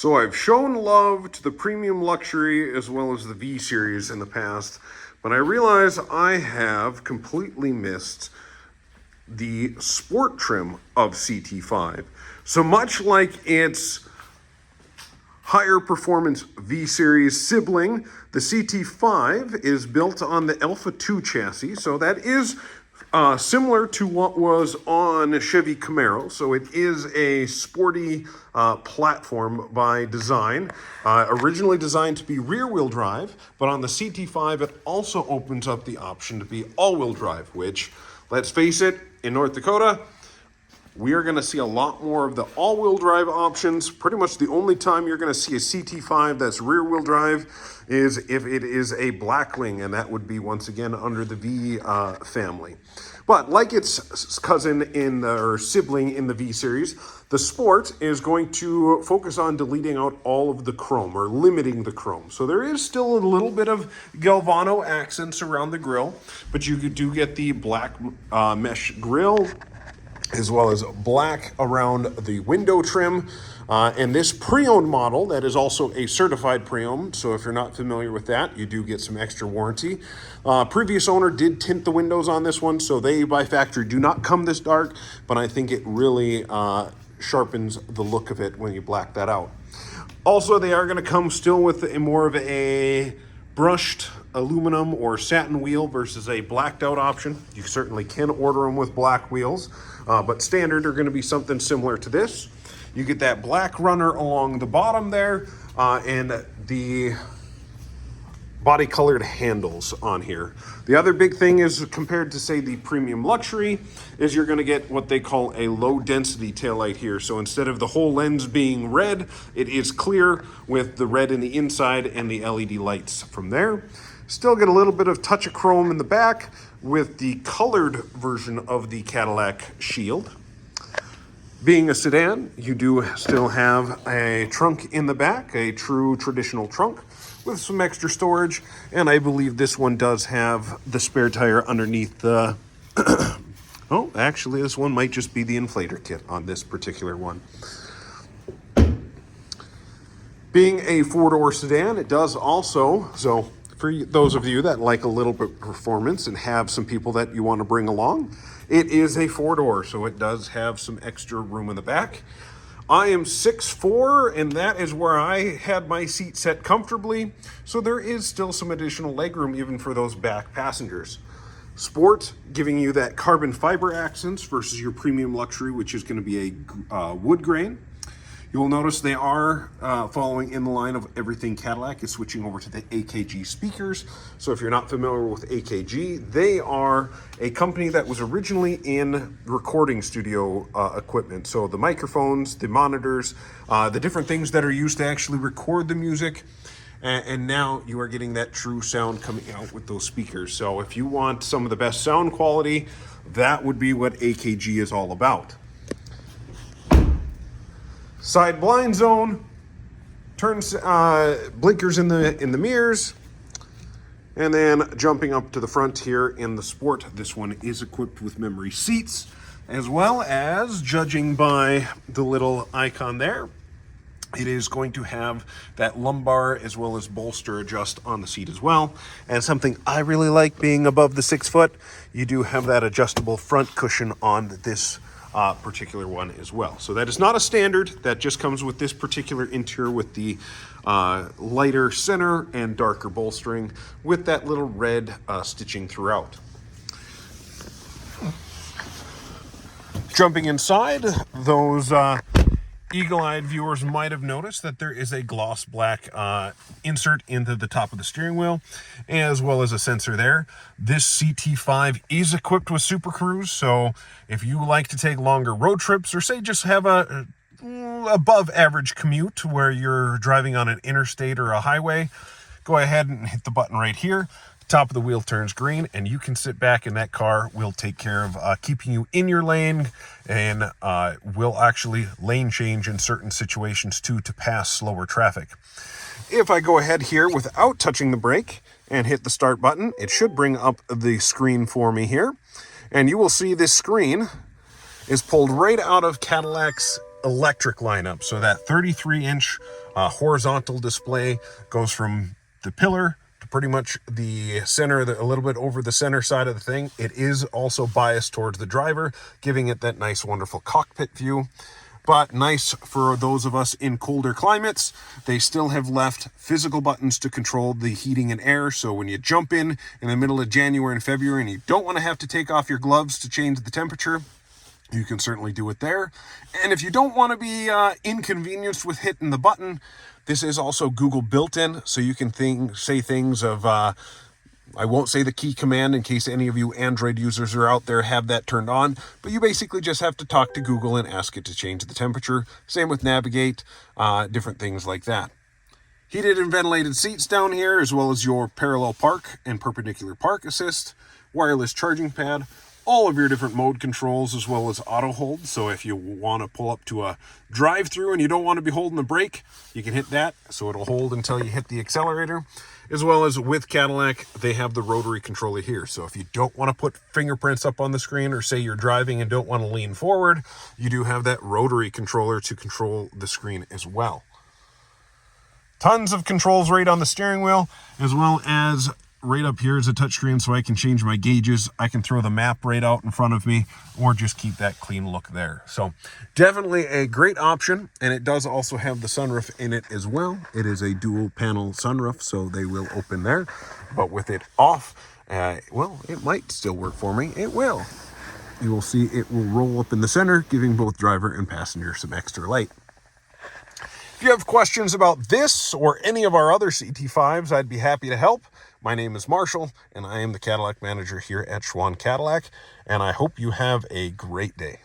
So I've shown love to the premium luxury as well as the V series in the past, but I realize I have completely missed the sport trim of CT5. So much like its higher performance V series sibling, the CT5 is built on the Alpha 2 chassis, so that is similar to what was on Chevy Camaro. So it is a sporty platform by design, originally designed to be rear-wheel drive, but on the CT5 it also opens up the option to be all-wheel drive, which, let's face it, in North Dakota, we are going to see a lot more of the all-wheel drive options. Pretty much the only time you're going to see a CT5 that's rear-wheel drive is if it is a Blackwing, and that would be once again under the V family. But like its cousin or sibling in the V series, the Sport is going to focus on deleting out all of the chrome or limiting the chrome. So there is still a little bit of Galvano accents around the grille, but you do get the black mesh grille, as well as black around the window trim. And this pre-owned model, that is also a certified pre-owned, so if you're not familiar with that, you do get some extra warranty. Previous owner did tint the windows on this one, so they, by factory, do not come this dark, but I think it really sharpens the look of it when you black that out. Also, they are going to come still with more of a brushed aluminum or satin wheel versus a blacked out option. You certainly can order them with black wheels, but standard are going to be something similar to this. You get that black runner along the bottom there, and the body colored handles on here. The other big thing is, compared to say the premium luxury, is you're going to get what they call a low density taillight here. So instead of the whole lens being red, it is clear with the red in the inside and the LED lights from there. Still get a little bit of touch of chrome in the back with the colored version of the Cadillac shield. Being a sedan, you do still have a trunk in the back, a true traditional trunk with some extra storage, and I believe this one does have the spare tire underneath the oh, actually this one might just be the inflator kit on this particular one. Being a four-door sedan, it does also, so for those of you that like a little bit of performance and have some people that you want to bring along, it is a four-door, so it does have some extra room in the back. I am 6'4", and that is where I had my seat set comfortably, so there is still some additional legroom even for those back passengers. Sport, giving you that carbon fiber accents versus your premium luxury, which is going to be a wood grain. You will notice they are following in the line of everything Cadillac is switching over to the AKG speakers. So if you're not familiar with AKG, they are a company that was originally in recording studio equipment. So the microphones, the monitors, the different things that are used to actually record the music. And now you are getting that true sound coming out with those speakers. So if you want some of the best sound quality, that would be what AKG is all about. Side blind zone, turns blinkers in the mirrors, and then jumping up to the front here in the Sport. This one is equipped with memory seats, as well as, judging by the little icon there, it is going to have that lumbar as well as bolster adjust on the seat as well. And something I really like, being above the 6 foot, you do have that adjustable front cushion on this particular one as well. So that is not a standard, that just comes with this particular interior with the lighter center and darker bolstering with that little red stitching throughout. Jumping inside, those eagle-eyed viewers might have noticed that there is a gloss black insert into the top of the steering wheel, as well as a sensor there. This CT5 is equipped with Super Cruise, so if you like to take longer road trips, or say just have a above average commute where you're driving on an interstate or a highway, go ahead and hit the button right here. Top of the wheel turns green, and you can sit back in that car. Will take care of keeping you in your lane, and will actually lane change in certain situations too to pass slower traffic. If I go ahead here without touching the brake and hit the start button, it should bring up the screen for me here, and you will see this screen is pulled right out of Cadillac's electric lineup. So that 33-inch horizontal display goes from the pillar to pretty much the center, a little bit over the center side of the thing. It is also biased towards the driver, giving it that nice, wonderful cockpit view. But nice for those of us in colder climates. They still have left physical buttons to control the heating and air. So when you jump in the middle of January and February and you don't want to have to take off your gloves to change the temperature, you can certainly do it there. And if you don't want to be inconvenienced with hitting the button, this is also Google built-in. So you can say things of... I won't say the key command in case any of you Android users are out there have that turned on, but you basically just have to talk to Google and ask it to change the temperature. Same with navigate, different things like that. Heated and ventilated seats down here, as well as your parallel park and perpendicular park assist, wireless charging pad, all of your different mode controls, as well as auto hold. So if you want to pull up to a drive-through and you don't want to be holding the brake, you can hit that, so it'll hold until you hit the accelerator. As well as with Cadillac, they have the rotary controller here. So if you don't want to put fingerprints up on the screen, or say you're driving and don't want to lean forward, you do have that rotary controller to control the screen as well. Tons of controls right on the steering wheel, as well as right up here is a touchscreen, so I can change my gauges. I can throw the map right out in front of me, or just keep that clean look there. So definitely a great option, and it does also have the sunroof in it as well. It is a dual panel sunroof, so they will open there. But with it off, well, it might still work for me. It will. You will see it will roll up in the center, giving both driver and passenger some extra light. If you have questions about this or any of our other CT5s, I'd be happy to help. My name is Marshall, and I am the Cadillac manager here at Schwann Cadillac, and I hope you have a great day.